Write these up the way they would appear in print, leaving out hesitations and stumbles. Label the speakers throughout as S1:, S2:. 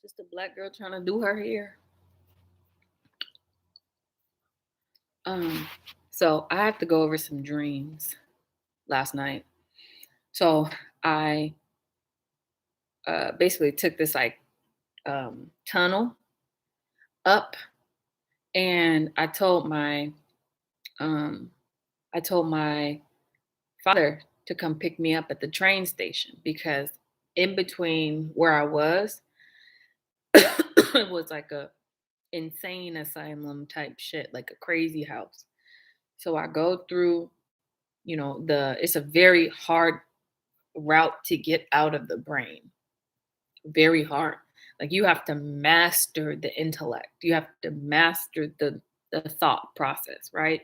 S1: Just a black girl trying to do her hair. Um, so I have to go over some dreams last night. So I basically took this like tunnel up, and um, I told my father to come pick me up at the train station because in between where I was, it was like a insane asylum type shit, like a crazy house. So I go through, it's a very hard route to get out of the brain. Very hard. Like you have to master the intellect. You have to master the thought process, right?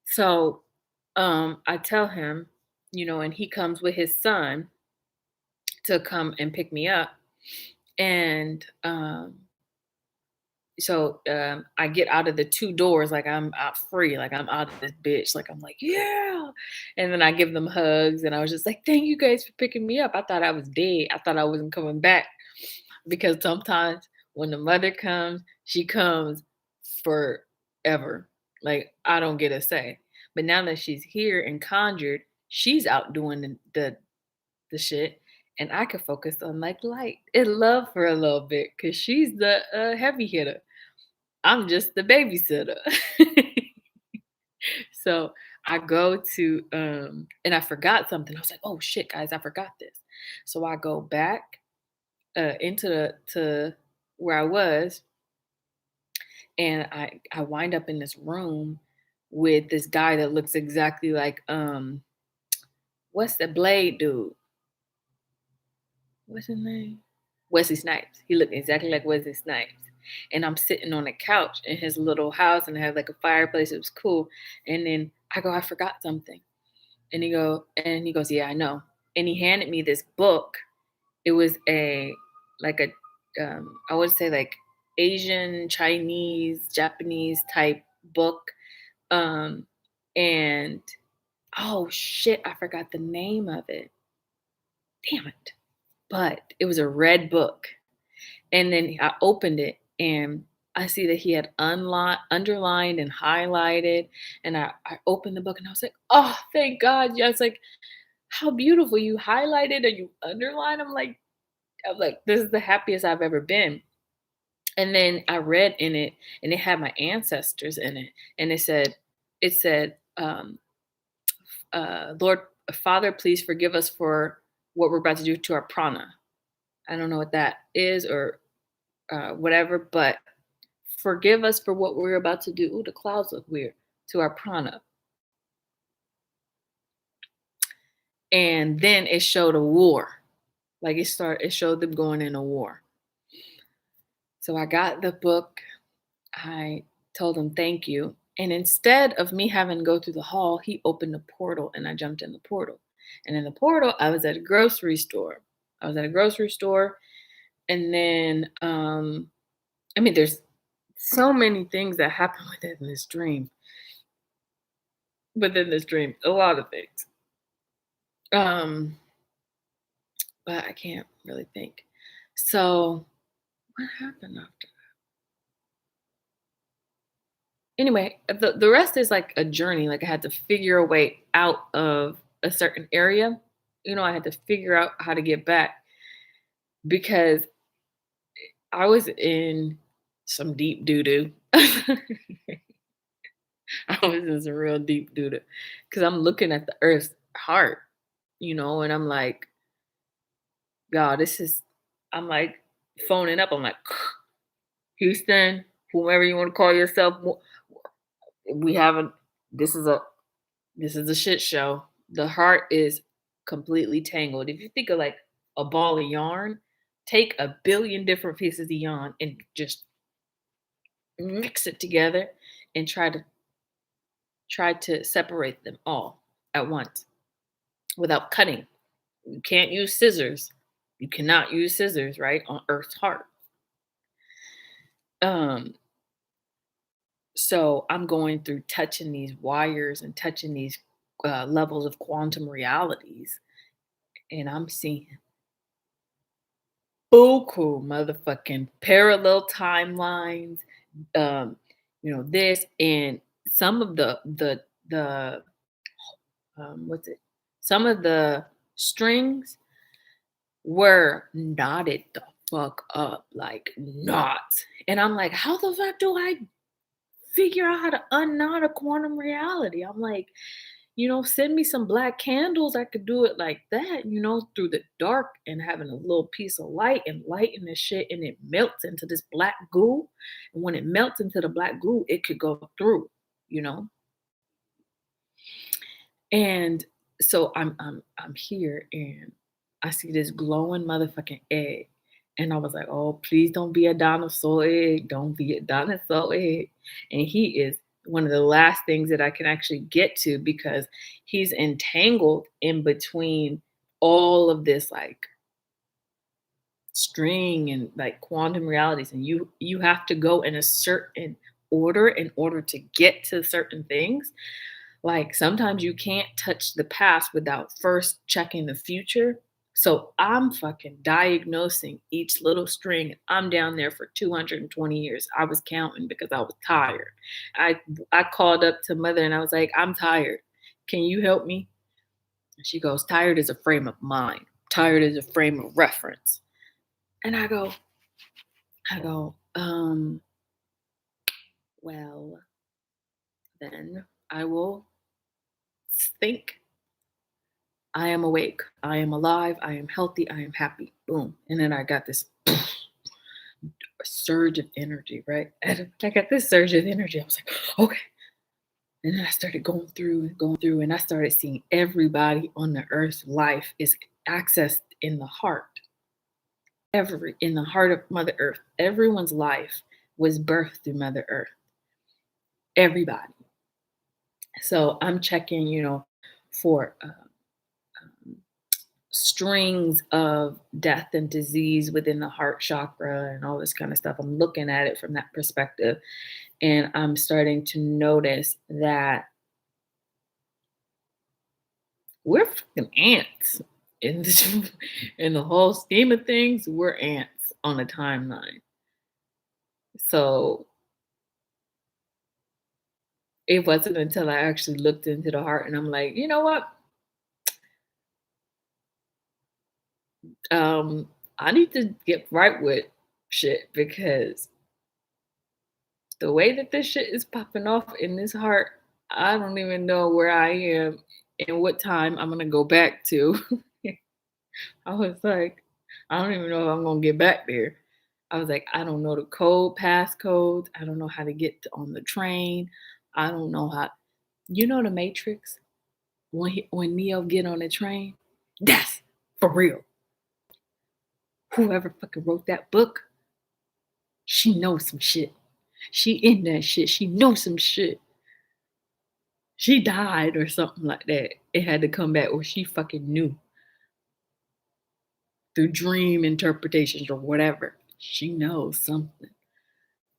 S1: So I tell him, and he comes with his son to come and pick me up. And I get out of the two doors like I'm out free, like I'm out of this bitch. Like I'm like, yeah. And then I give them hugs and I was just like, thank you guys for picking me up. I thought I was dead. I thought I wasn't coming back. Because sometimes when the mother comes, she comes forever. Like I don't get a say. But now that she's here and conjured, she's out doing the shit, and I could focus on like light and love for a little bit because she's the heavy hitter. I'm just the babysitter. So I go to and I forgot something. I was like, oh shit, guys, I forgot this. So I go back into the to where I was, and I wind up in this room with this guy that looks exactly like what's the Blade dude? What's his name? Wesley Snipes. He looked exactly like Wesley Snipes. And I'm sitting on a couch in his little house, and I had like a fireplace. It was cool. And then I go, I forgot something. And he goes, yeah, I know. And he handed me this book. It was I would say like Asian, Chinese, Japanese type book. Um, and oh shit, I forgot the name of it. Damn it. But it was a red book. And then I opened it and I see that he had underlined and highlighted. And I opened the book and I was like, oh, thank God. Yeah, it's like, how beautiful. You highlighted or you underlined. I'm like, this is the happiest I've ever been. And then I read in it and it had my ancestors in it. And it said, Lord, Father, please forgive us for what we're about to do to our prana. I don't know what that is or whatever, but forgive us for what we're about to do. Ooh, the clouds look weird to our prana. And then it showed a war. Like it showed them going in a war. So I got the book. I told him thank you. And instead of me having to go through the hall, he opened the portal and I jumped in the portal. And in the portal, I was at a grocery store. And then there's so many things that happen within this dream. Within this dream, a lot of things. Um, but I can't really think. So what happened after? Anyway, the rest is like a journey. Like I had to figure a way out of a certain area. I had to figure out how to get back because I was in some deep doo doo. I was in some real deep doo doo because I'm looking at the Earth's heart, and I'm like, God, I'm like phoning up. I'm like, Houston, whomever you want to call yourself, we haven't. This is a shit show. The heart is completely tangled. If you think of like a ball of yarn, take a billion different pieces of yarn and just mix it together and try to separate them all at once without cutting. You can't use scissors. You cannot use scissors, right? On Earth's heart. Um, so I'm going through touching these wires and touching these levels of quantum realities, and I'm seeing buku motherfucking parallel timelines, um, this and some of the what's it? Some of the strings were knotted the fuck up, like knots. And I'm like, how the fuck do I figure out how to unknot a quantum reality? I'm like, send me some black candles. I could do it like that, through the dark and having a little piece of light and lighting this shit and it melts into this black goo. And when it melts into the black goo, it could go through, you know? And so I'm here and I see this glowing motherfucking egg. And I was like, oh, please don't be a dinosaur egg. Don't be a dinosaur egg. And he is one of the last things that I can actually get to because he's entangled in between all of this like string and like quantum realities. And you have to go in a certain order in order to get to certain things. Like sometimes you can't touch the past without first checking the future. So I'm fucking diagnosing each little string. I'm down there for 220 years. I was counting because I was tired. I called up to mother and I was like, I'm tired. Can you help me? And she goes, tired is a frame of mind. Tired is a frame of reference. And I go, well, then I will think I am awake. I am alive. I am healthy. I am happy. Boom. And then I got this surge of energy, right? And I got this surge of energy. I was like, okay. And then I started going through and going through, and I started seeing everybody on the earth life is accessed in the heart. In the heart of Mother Earth. Everyone's life was birthed through Mother Earth. Everybody. So I'm checking, for strings of death and disease within the heart chakra and all this kind of stuff. I'm looking at it from that perspective. And I'm starting to notice that we're fucking ants in this in the whole scheme of things, we're ants on a timeline. So it wasn't until I actually looked into the heart and I'm like, you know what? I need to get right with shit because the way that this shit is popping off in this heart, I don't even know where I am and what time I'm gonna go back to. I was like, I don't even know if I'm gonna get back there. I was like, I don't know the passcodes. I don't know how to on the train. I don't know how. The Matrix when Neo get on the train. That's for real. Whoever fucking wrote that book, she knows some shit. She in that shit. She knows some shit. She died or something like that. It had to come back or she fucking knew through dream interpretations or whatever. She knows something.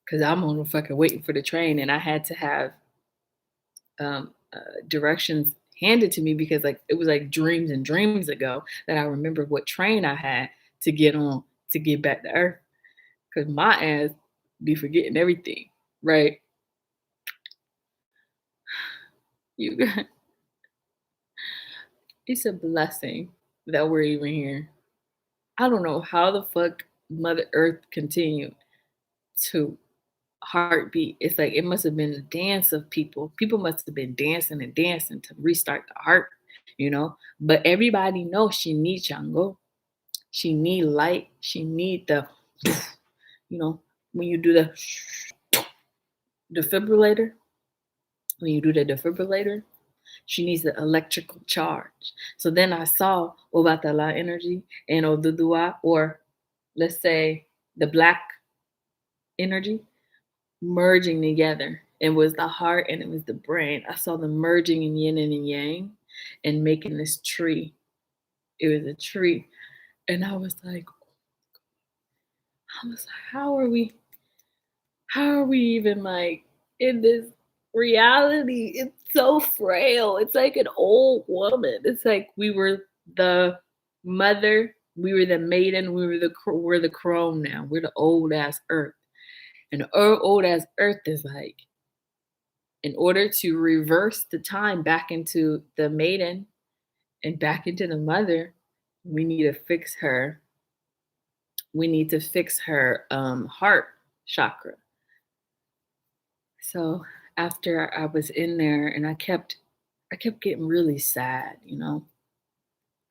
S1: Cause I'm on the fucking waiting for the train and I had to have directions handed to me because like it was like dreams and dreams ago that I remember what train I had to get on to get back to Earth. Cause my ass be forgetting everything, right? You got it's a blessing that we're even here. I don't know how the fuck Mother Earth continued to heartbeat. It's like it must have been a dance of people. People must have been dancing and dancing to restart the heart. But everybody knows she needs Chango. She need light. She need the, when you do the defibrillator, when you do the defibrillator, she needs the electrical charge. So then I saw Obatala energy and Odudua, or let's say the black energy, merging together. It was the heart and it was the brain. I saw them merging in yin and yang and making this tree. It was a tree. And I was like, how are we even like in this reality? It's so frail. It's like an old woman. It's like we were the mother We were the maiden, we're the crone now. We're the old ass earth. And the old ass earth is like, in order to reverse the time back into the maiden and back into the mother, we need to fix her. We need to fix her heart chakra. So after I was in there and I kept getting really sad, you know.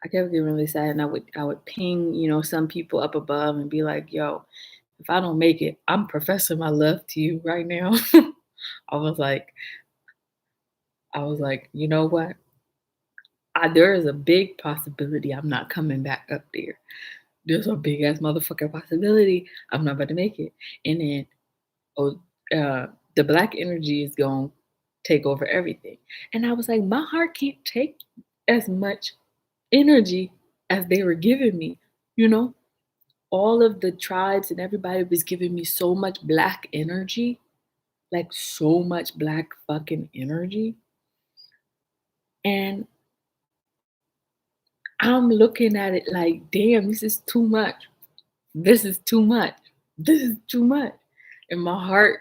S1: I kept getting really sad and I would ping, some people up above and be like, yo, if I don't make it, I'm professing my love to you right now. I was like, I was like, you know what? There is a big possibility I'm not coming back up there. There's a big ass motherfucking possibility I'm not about to make it. And then, oh, the black energy is going to take over everything. And I was like, my heart can't take as much energy as they were giving me, you know? All of the tribes and everybody was giving me so much black energy, like so much black fucking energy. And I'm looking at it like, damn, this is too much. This is too much. This is too much. And my heart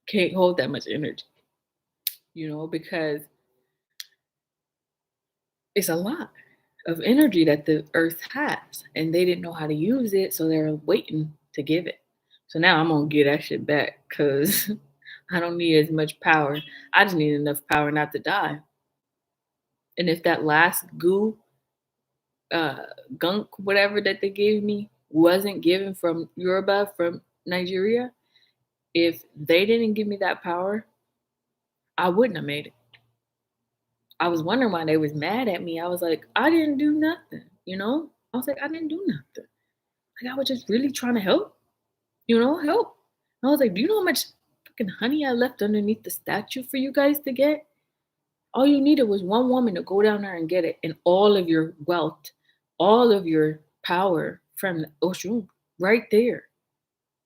S1: can't hold that much energy, because it's a lot of energy that the earth has. And they didn't know how to use it. So they're waiting to give it. So now I'm going to get that shit back because I don't need as much power. I just need enough power not to die. And if that last uh, gunk, whatever that they gave me wasn't given from Yoruba, from Nigeria, if they didn't give me that power, I wouldn't have made it. I was wondering why they was mad at me. I was like, I didn't do nothing, I was like, I didn't do nothing. Like, I was just really trying to help, help. And I was like, do you know how much fucking honey I left underneath the statue for you guys to get? All you needed was one woman to go down there and get it, and all of your wealth, all of your power from the Oshun, right there.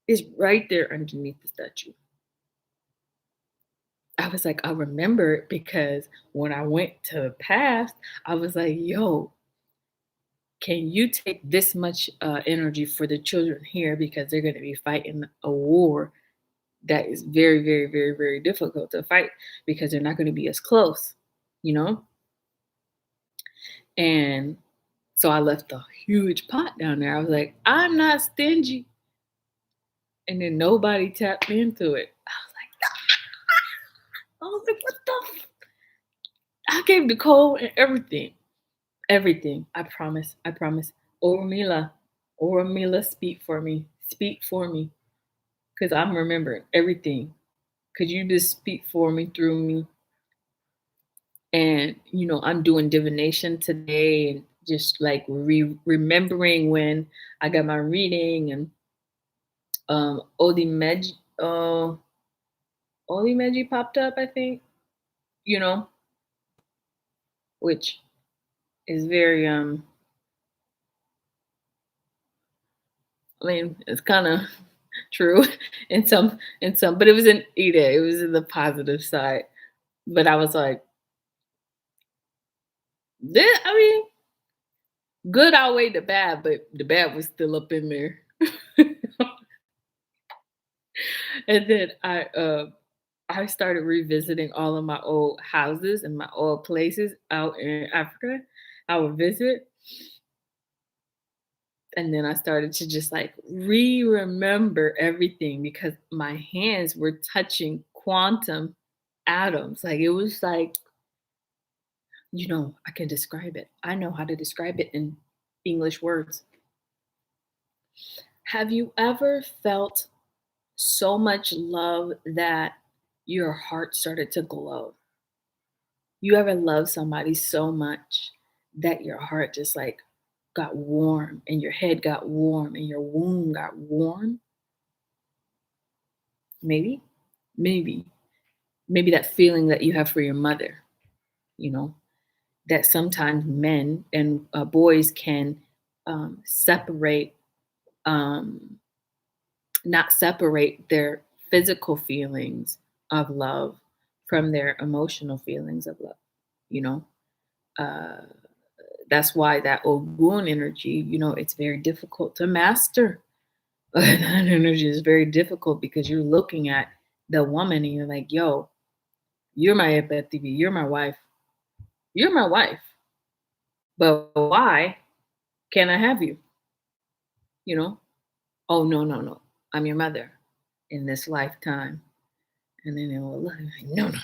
S1: It's right there underneath the statue. I was like, I remember it because when I went to the past, I was like, yo, can you take this much energy for the children here because they're going to be fighting a war that is very, very, very, very difficult to fight because they're not going to be as close, you know? And so I left a huge pot down there. I was like, I'm not stingy. And then nobody tapped into it. I was like, what the? I gave the code and everything. Everything. I promise. I promise. Ormila. Ormila, speak for me. Speak for me. Because I'm remembering everything. Could you just speak for me, through me? And, I'm doing divination today and just like remembering when I got my reading and Odimeji, Olimeji popped up, I think, you know, which is very, I mean, it's kind of true in some, but it was in Ida, it was in the positive side. But I was like, this, I mean, good outweighed the bad, but the bad was still up in there. And then I started revisiting all of my old houses and my old places out in Africa. I would visit. And then I started to just like remember everything because my hands were touching quantum atoms. Like it was like, I can describe it. I know how to describe it in English words. Have you ever felt so much love that your heart started to glow? You ever love somebody so much that your heart just like got warm and your head got warm and your womb got warm? Maybe, maybe, maybe that feeling that you have for your mother, you know, that sometimes men and boys can separate, um, not separate their physical feelings of love from their emotional feelings of love, you know. Uh, That's why that Ogun energy, it's very difficult to master. That energy is very difficult because you're looking at the woman and you're like, yo, you're my FFTV, you're my wife. You're my wife. But why can't I have you? You know? Oh, no, no, no. I'm your mother in this lifetime. And then they'll look like, no, no, no, no.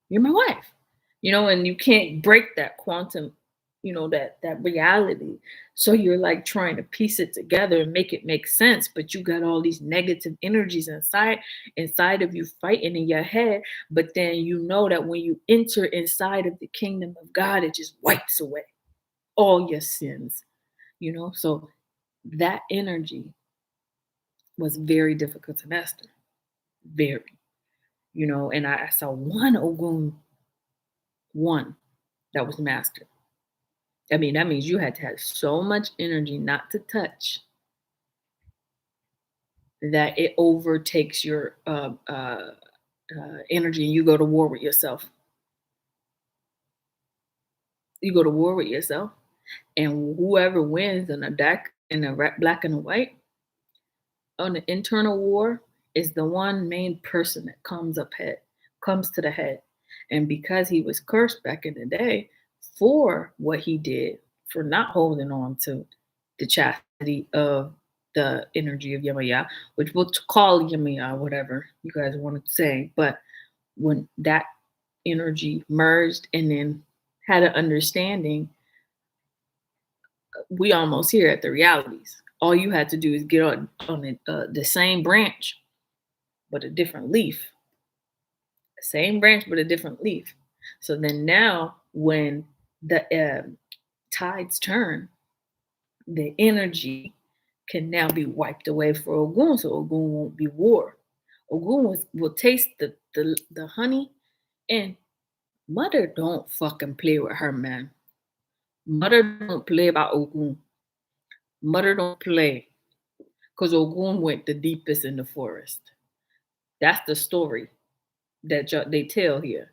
S1: You're my wife. And you can't break that quantum, that reality. So you're like trying to piece it together and make it make sense, but you got all these negative energies inside of you fighting in your head. But then you know that when you enter inside of the kingdom of God, it just wipes away all your sins. So that energy was very difficult to master. Very. And I saw one Ogun, one that was mastered. I mean, that means you had to have so much energy not to touch that it overtakes your energy and you go to war with yourself. You go to war with yourself, and whoever wins in a black and a white on the internal war is the one main person that comes to the head. And because he was cursed back in the day for what he did, for not holding on to the chastity of the energy of Yemaya, which we'll call Yemaya, whatever you guys want to say. But when that energy merged and then had an understanding, we almost here at the realities. All you had to do is get on the same branch, but a different leaf. Same branch, but a different leaf. So then now, when the tides turn, the energy can now be wiped away for Ogun, so Ogun won't be war. Ogun will taste the honey, and mother don't fucking play with her, man. Mother don't play about Ogun. Mother don't play, because Ogun went the deepest in the forest. That's the story that they tell here.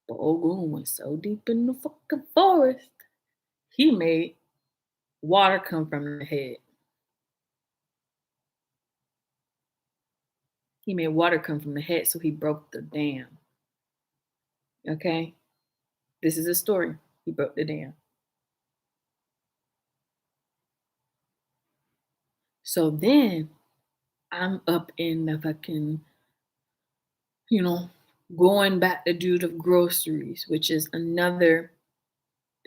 S1: But Ogun went so deep in the fucking forest, he made water come from the head. He made water come from the head, so he broke the dam. Okay? This is a story. He broke the dam. So then I'm up in the fucking, going back to do the groceries, which is another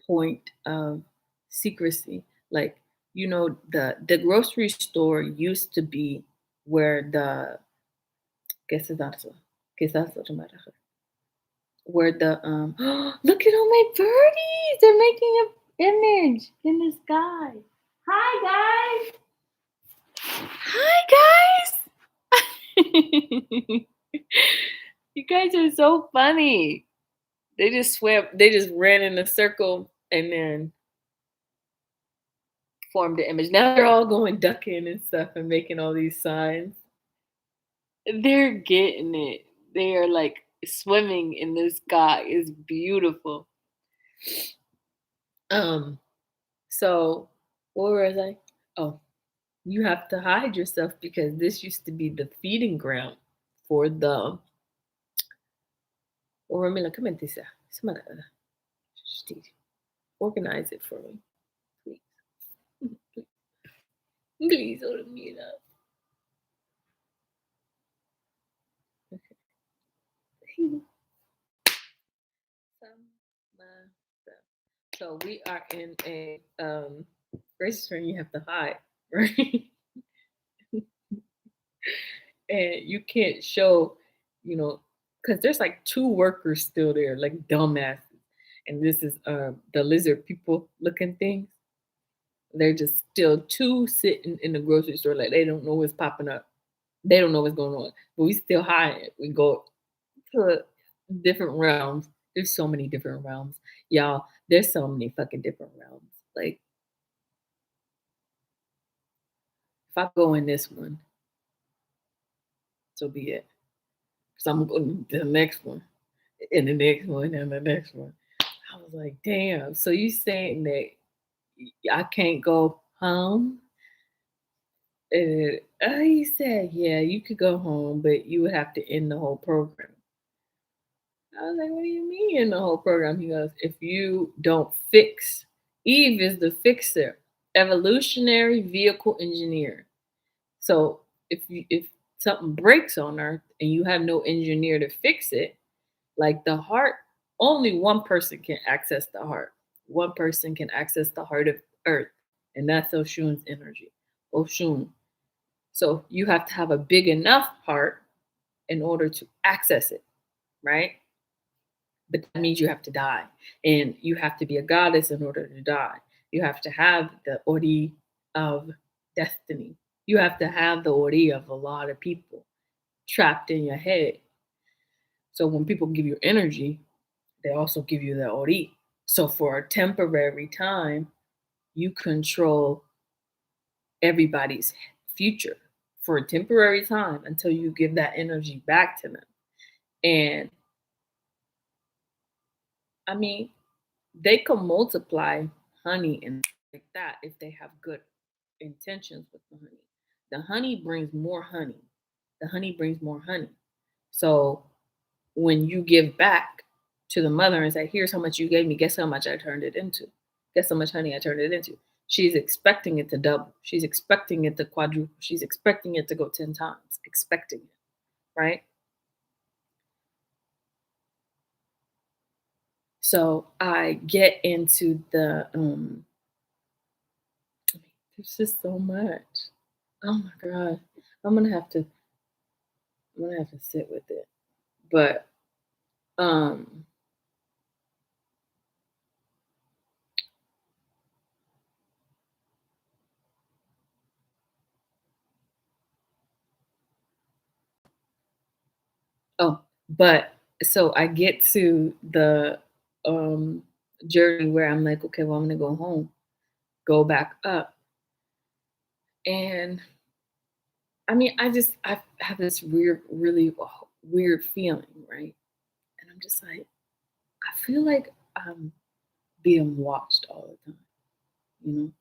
S1: point of secrecy. Like, the grocery store used to be where the where the look at all my birdies. They're making an image in the sky. Hi guys. Hi guys. You guys are so funny. They just ran in a circle and then formed the image. Now they're all going ducking and stuff and making all these signs. They're getting it. They are like swimming in the sky. It's beautiful. So what was I? Oh, you have to hide yourself because this used to be the feeding ground for the or Ramila, come in this. Organize it for me, please. Please, Ramila. Okay. So we are in a race ring. You have to hide, right? And you can't show, because there's like two workers still there, like dumbasses. And this is the lizard people looking things. They're just still two sitting in the grocery store, like they don't know what's popping up. They don't know what's going on, but we still hide it. We go to different realms. There's so many different realms, y'all. There's so many fucking different realms. Like if I go in this one, so be it. Because I'm going to the next one, and the next one, and the next one. I was like, damn. So you saying that I can't go home? And he said, yeah, you could go home, but you would have to end the whole program. I was like, what do you mean in the whole program? He goes, if you don't fix, Eve is the fixer, evolutionary vehicle engineer. So if something breaks on Earth and you have no engineer to fix it, like the heart, only one person can access the heart. One person can access the heart of Earth, and that's Oshun's energy. Oshun. So you have to have a big enough heart in order to access it, right? But that means you have to die, and you have to be a goddess in order to die. You have to have the Ori of destiny. You have to have the Ori of a lot of people trapped in your head. So when people give you energy, they also give you the Ori. So for a temporary time, you control everybody's future for a temporary time until you give that energy back to them. And I mean, they can multiply honey and like that if they have good intentions with the honey. The honey brings more honey. The honey brings more honey. So when you give back to the mother and say, here's how much you gave me, guess how much I turned it into? Guess how much honey I turned it into? She's expecting it to double. She's expecting it to quadruple. She's expecting it to go 10 times, expecting it, right? So I get into there's just so much. Oh my God. I'm gonna have to I'm gonna have to sit with it. But um oh, but so I get to the um journey where I'm like, okay, well, I'm gonna go home, go back up. And I mean, I have this weird, really weird feeling, right? And I'm just like, I feel like I'm being watched all the time, you know?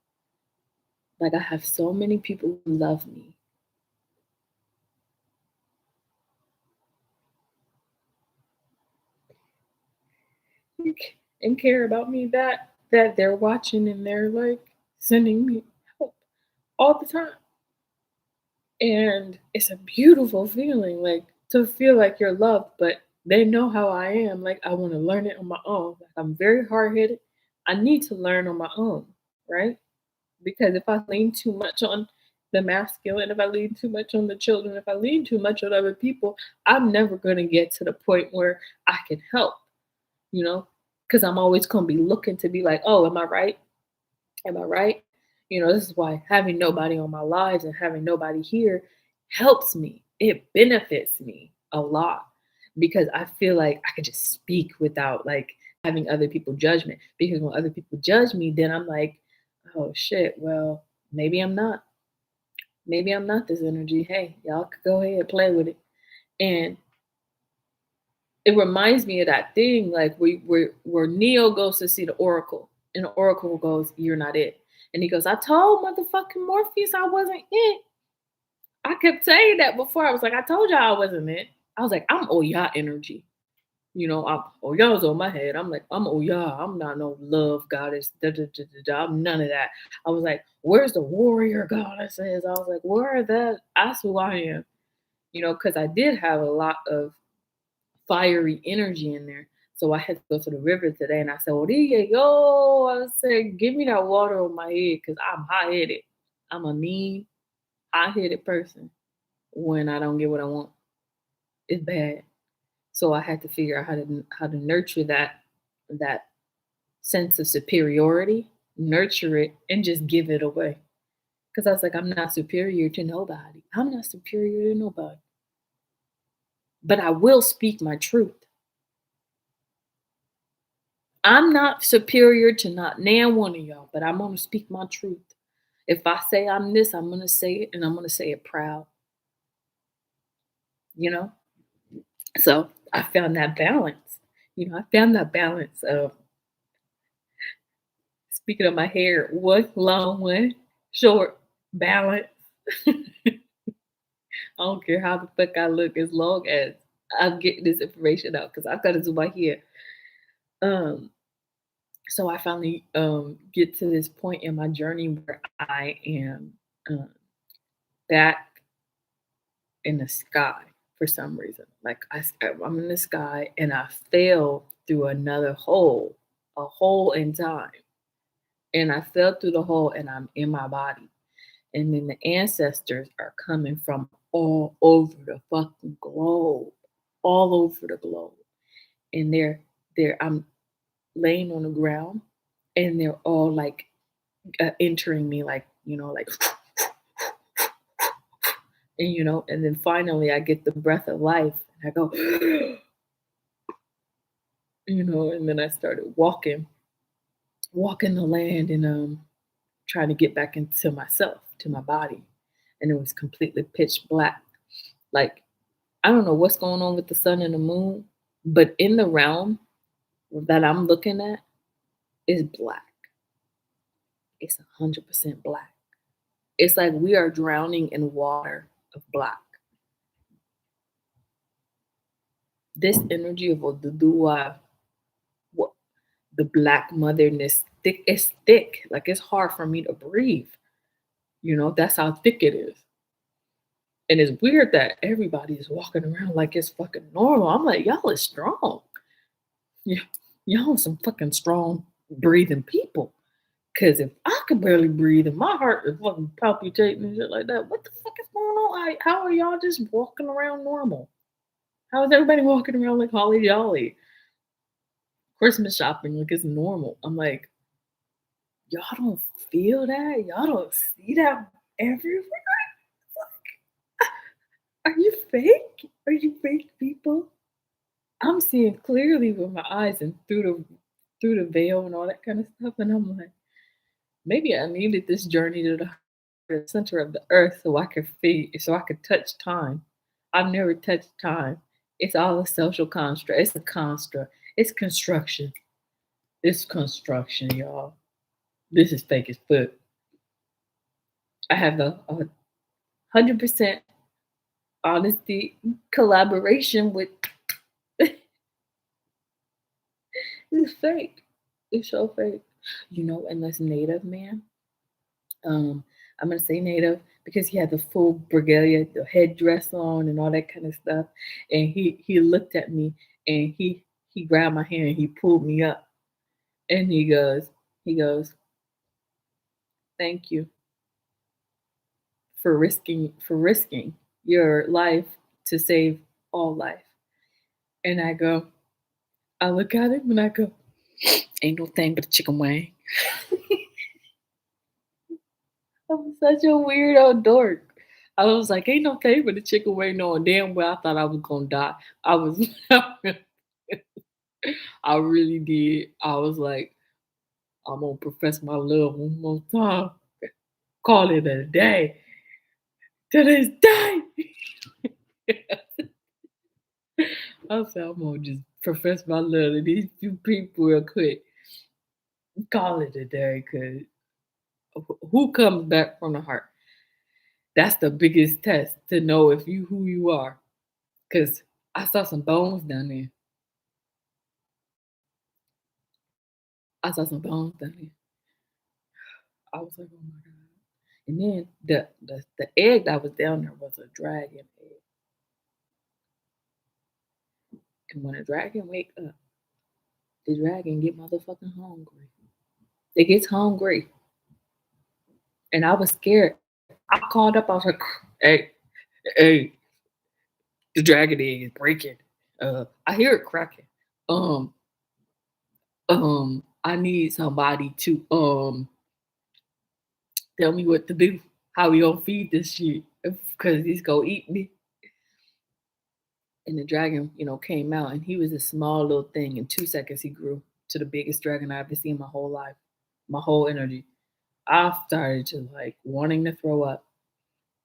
S1: Like I have so many people who love me and care about me that they're watching and they're like sending me help all the time. And it's a beautiful feeling, like to feel like you're loved, but they know how I am. Like I want to learn it on my own. Like I'm very hard headed. I need to learn on my own, right? Because if I lean too much on the masculine, if I lean too much on the children, if I lean too much on other people, I'm never going to get to the point where I can help, you know, because I'm always going to be looking to be like, oh, am I right? Am I right? You know, this is why having nobody on my lives and having nobody here helps me. It benefits me a lot because I feel like I could just speak without like having other people judge me. Because when other people judge me, then I'm like, oh shit, well, maybe I'm not. Maybe I'm not this energy. Hey, y'all could go ahead and play with it. And it reminds me of that thing like where Neo goes to see the Oracle, and the Oracle goes, "You're not it." And he goes, "I told motherfucking Morpheus I wasn't it." I kept saying that before. I was like, "I told y'all I wasn't it." I was like, "I'm Oya energy." You know, Oya's on my head. I'm like, I'm Oya. I'm not no love goddess. Da, da, da, da, da. I'm none of that. I was like, "Where's the warrior goddesses?" I was like, "Where are that?" That's who I am. You know, because I did have a lot of fiery energy in there. So I had to go to the river today and I said, well, there you go. I said, give me that water on my head because I'm hot headed. I'm a mean, hot headed person when I don't get what I want. It's bad. So I had to figure out how to nurture that sense of superiority, nurture it, and just give it away. Because I was like, I'm not superior to nobody. I'm not superior to nobody. But I will speak my truth. I'm not superior to not nan one of y'all, but I'm gonna speak my truth. If I say I'm this, I'm gonna say it and I'm gonna say it proud, you know? So I found that balance. You know, I found that balance of Speaking of my hair, one long, one short, balance. I don't care how the fuck I look as long as I'm getting this information out because I've got to do my hair. Um, so I finally get to this point in my journey where I am back in the sky for some reason. Like I'm in the sky and I fell through another hole, a hole in time. And I fell through the hole and I'm in my body. And then the ancestors are coming from all over the fucking globe, all over the globe. And I'm laying on the ground and they're all like entering me, like, like, and, and then finally I get the breath of life and I go, and then I started walking the land and trying to get back into myself, to my body. And it was completely pitch black. Like, I don't know what's going on with the sun and the moon, but in the realm that I'm looking at is black. It's 100% black. It's like we are drowning in water of black. This energy of Oduduwa, what the black motherness, thick, it's thick. Like it's hard for me to breathe. That's how thick it is. And it's weird that everybody is walking around like it's fucking normal. I'm like, y'all is strong. Yeah, y'all are some fucking strong breathing people. Cause if I could barely breathe and my heart is fucking palpitating and shit like that, what the fuck is going on? How are y'all just walking around normal? How is everybody walking around like holly jolly? Christmas shopping like it's normal. I'm like, y'all don't feel that? Y'all don't see that everywhere? Are you fake? Are you fake people? I'm seeing clearly with my eyes and through the veil and all that kind of stuff, and I'm like, maybe I needed this journey to the center of the earth so I could so I could touch time. I've never touched time. It's all a social construct. It's a construct. It's construction. It's construction, y'all. This is fake as fuck. I have a 100% honesty collaboration with. It's fake. It's so fake. And this native man, I'm gonna say native because he had the full regalia, the headdress on and all that kind of stuff. And he looked at me and he grabbed my hand and he pulled me up and he goes, thank you for risking your life to save all life. And I look at him and I go, ain't no thing but a chicken wing. I'm such a weirdo dork. I was like, ain't no thing but a chicken wing, knowing damn well I thought I was gonna die. I was I really did. I was like, I'm gonna profess my love one more time. Call it a day. To this day. I said, I'm gonna just profess my love to these few people real quick. Call it a day, cause who comes back from the heart? That's the biggest test to know if you who you are. Cause I saw some bones down there. I saw some bones down there. I was like, oh my god. And then the egg that was down there was a dragon egg. And when a dragon wake up, the dragon get motherfucking hungry. It gets hungry. And I was scared. I called up, I was like, hey, hey, the dragon egg is breaking. I hear it cracking. Um, I need somebody to tell me what to do. How we gonna feed this shit? Cause he's gonna eat me. And the dragon, came out and he was a small little thing. In 2 seconds, he grew to the biggest dragon I've ever seen in my whole life, my whole energy. I started to like wanting to throw up.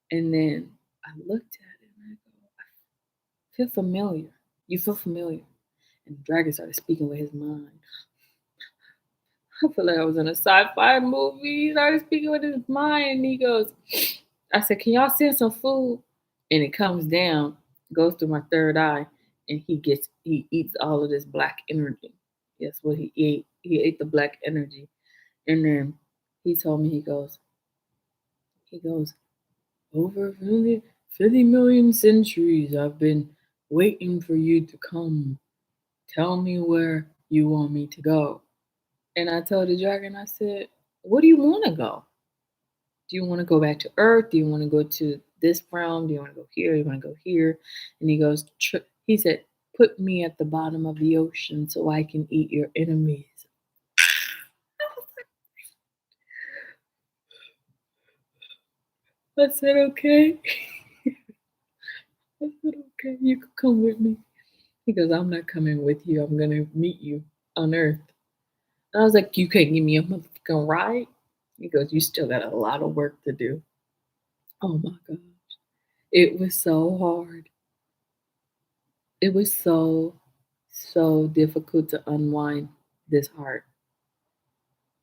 S1: And then I looked at it and I go, I feel familiar. You feel familiar. And the dragon started speaking with his mind. I feel like I was in a sci-fi movie. He started speaking with his mind. And he goes, I said, can y'all send some food? And it comes down, goes through my third eye, and he eats all of this black energy. That's what he ate. He ate the black energy. And then he told me, he goes, over 50 million centuries I've been waiting for you to come. Tell me where you want me to go. And I told the dragon, I said, where do you want to go? Do you want to go back to Earth? Do you want to go to this realm? Do you want to go here? Do you want to go here? And he goes, he said, put me at the bottom of the ocean so I can eat your enemies. I said, okay. I said, okay, you can come with me. He goes, I'm not coming with you. I'm going to meet you on Earth. And I was like, you can't give me a motherfucking ride? He goes, you still got a lot of work to do. Oh my gosh. It was so hard. It was so difficult to unwind this heart.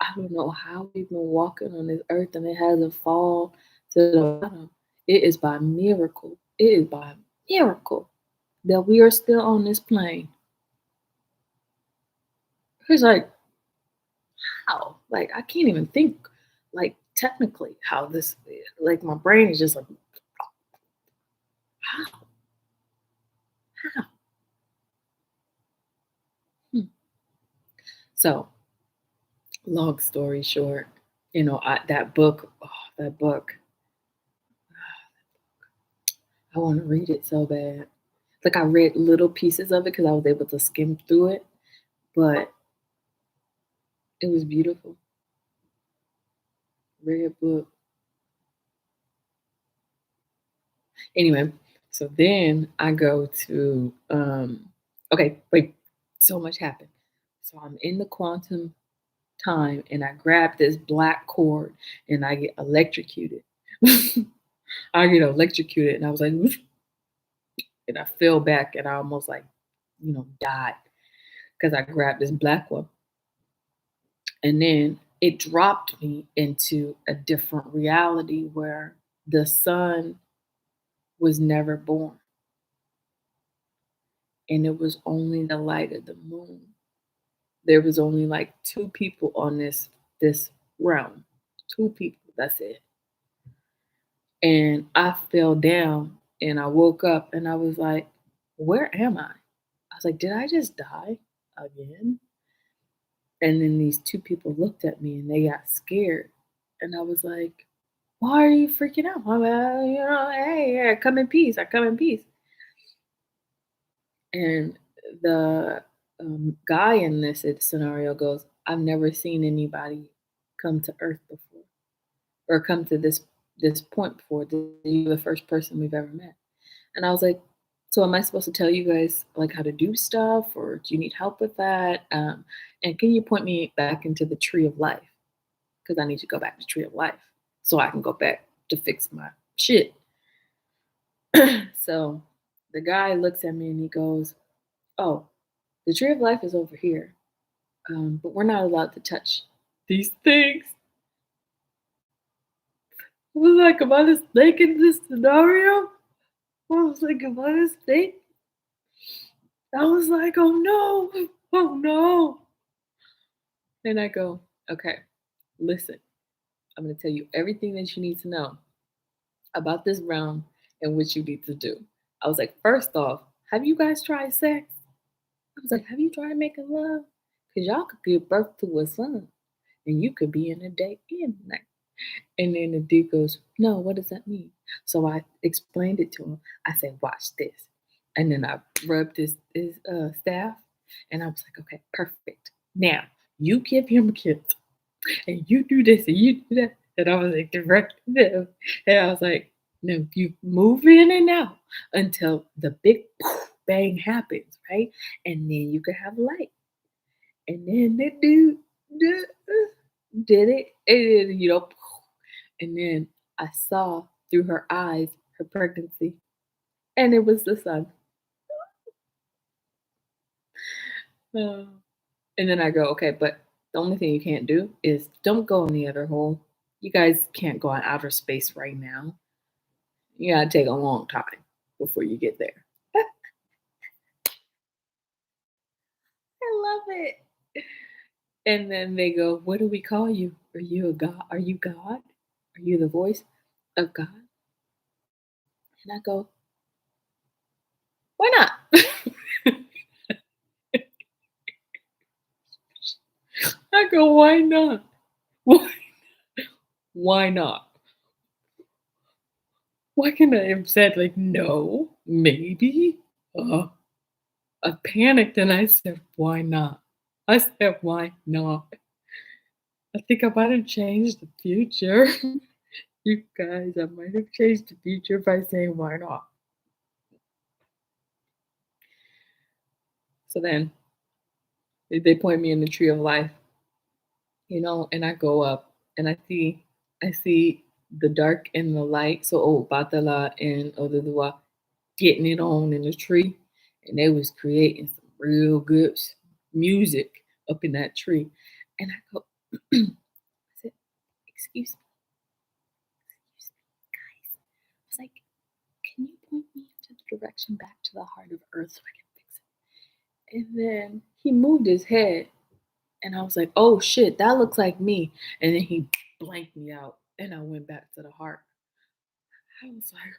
S1: I don't know how we've been walking on this earth and it hasn't fallen to the bottom. It is by miracle. It is by miracle that we are still on this plane. It's like, how? Like, I can't even think, like, technically how this, like, my brain is just like, how? How? Hmm. So, long story short, that book, oh, that book, I want to read it so bad. Like I read little pieces of it because I was able to skim through it, but it was beautiful. Red book. Anyway, so then I go to okay, wait, so much happened. So I'm in the quantum time and I grab this black cord and I get electrocuted. I get electrocuted and I was like, and I fell back and I almost like, died because I grabbed this black one. And then it dropped me into a different reality where the sun was never born and it was only the light of the moon. There was only like two people on this realm. Two people, that's it. And I fell down and I woke up and I was like, where am I? I was like, did I just die again? And then these two people looked at me and they got scared. And I was like, why are you freaking out? I'm hey, I come in peace. I come in peace. And the guy in this scenario goes, I've never seen anybody come to Earth before or come to this point before. You're the first person we've ever met. And I was like, so am I supposed to tell you guys like how to do stuff or do you need help with that? And can you point me back into the tree of life? Because I need to go back to tree of life so I can go back to fix my shit. So the guy looks at me and he goes, oh, the tree of life is over here, but we're not allowed to touch these things. I was like, am I the snake in this scenario? I was like, am I the snake? I was like, oh no, oh no. And I go, okay, listen, I'm going to tell you everything that you need to know about this realm and what you need to do. I was like, first off, have you guys tried sex? I was like, have you tried making love? Because y'all could give birth to a son and you could be in a day and night. And then the dude goes, no, what does that mean? So I explained it to him. I said, watch this. And then I rubbed his staff and I was like, okay, perfect. Now you give him a kiss and you do this and you do that. And I was like, directing them. And I was like, no, you move in and out until the big bang happens, right? And then you can have light. And then the dude did it. And then, and then I saw through her eyes her pregnancy. And it was the son. Uh, and then I go, okay, but The only thing you can't do is don't go in the other hole. You guys can't go in outer space right now. You gotta take a long time before you get there. I love it. And then they go, "What do we call you? Are you a god? Are you God? Are you the voice of God?" And I go, "Why not?" I go, "Why not? Why, why not? Why can't I have said like no, maybe?" Uh, I panicked and I said, "Why not?" I said, "Why not?" I think I might have changed the future. You guys, I might have changed the future by saying, "Why not?" So then they point me in the tree of life, and I go up and I see the dark and the light. So Batala and Oduduwa getting it on in the tree, and they was creating some real good music up in that tree. And I go, I said, excuse me, guys. I was like, can you point me into the direction back to the heart of Earth so I can fix it? And then he moved his head, and I was like, oh shit, that looks like me. And then he blanked me out, and I went back to the heart. I was like,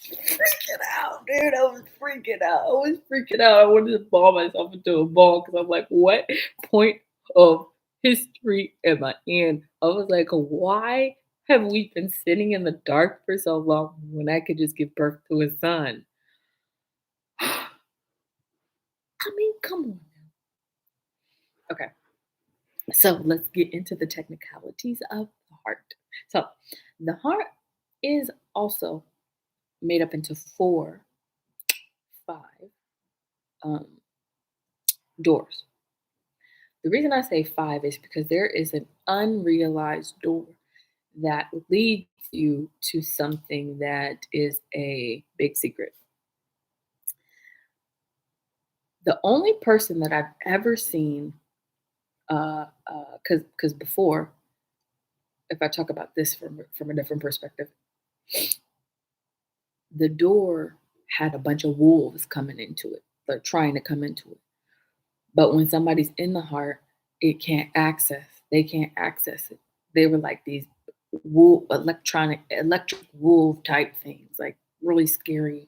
S1: freaking out, dude. I was freaking out. I was freaking out. I wanted to ball myself into a ball because I'm like, what point of history am I in? I was like, why have we been sitting in the dark for so long when I could just give birth to a son? I mean, come on now. Okay, so let's get into the technicalities of the heart. So, the heart is also made up into four, five um, doors. The reason I say five is because there is an unrealized door that leads you to something that is a big secret. The only person that I've ever seen, because before, if I talk about this from a different perspective, the door had a bunch of wolves coming into it. They're trying to come into it. But when somebody's in the heart, it can't access. They can't access it. They were like these electric wolf type things, like really scary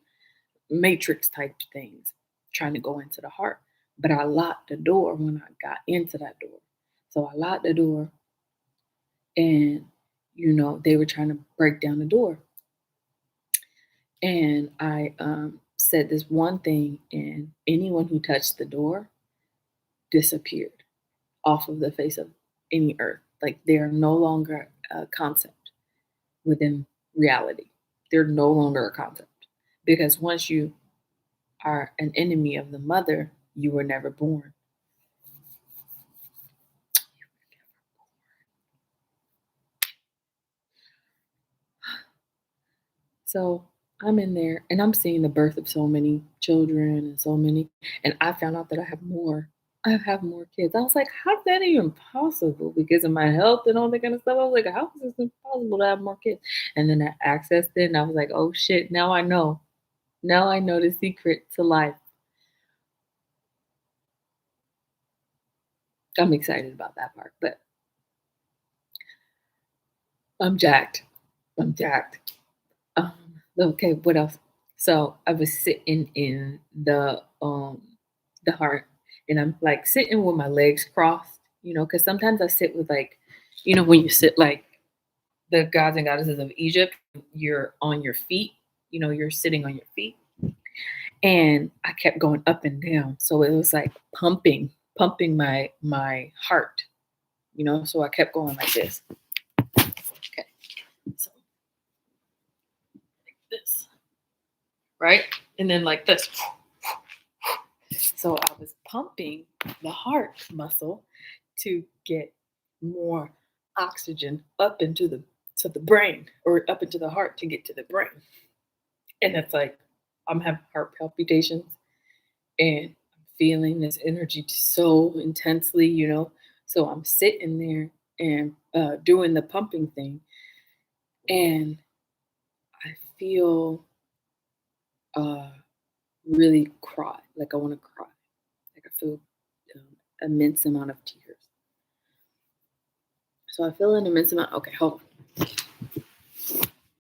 S1: matrix type things, trying to go into the heart. But I locked the door when I got into that door. So I locked the door, and they were trying to break down the door. And I said this one thing, and anyone who touched the door disappeared off of the face of any earth. Like they are no longer a concept within reality. They're no longer a concept. Because once you are an enemy of the mother, you were never born. So I'm in there and I'm seeing the birth of so many children and so many, and I found out that I have more. I have more kids. I was like, how's that even possible? Because of my health and all that kind of stuff. I was like, how is this impossible to have more kids? And then I accessed it and I was like, oh shit, now I know. Now I know the secret to life. I'm excited about that part, but I'm jacked. I'm jacked. Okay, what else? So I was sitting in the heart, and I'm like sitting with my legs crossed, because sometimes I sit with like, when you sit like the gods and goddesses of Egypt, you're on your feet, you're sitting on your feet. And I kept going up and down. So it was like pumping my heart, so I kept going like this. Okay. So like this. Right? And then like this. So I was pumping the heart muscle to get more oxygen up into the brain, or up into the heart to get to the brain. And it's like I'm having heart palpitations and I'm feeling this energy so intensely, you know. So I'm sitting there and doing the pumping thing, and I feel uh, really cry, like I want to cry, like I feel immense amount of tears. So I feel an immense amount. Okay, hold on.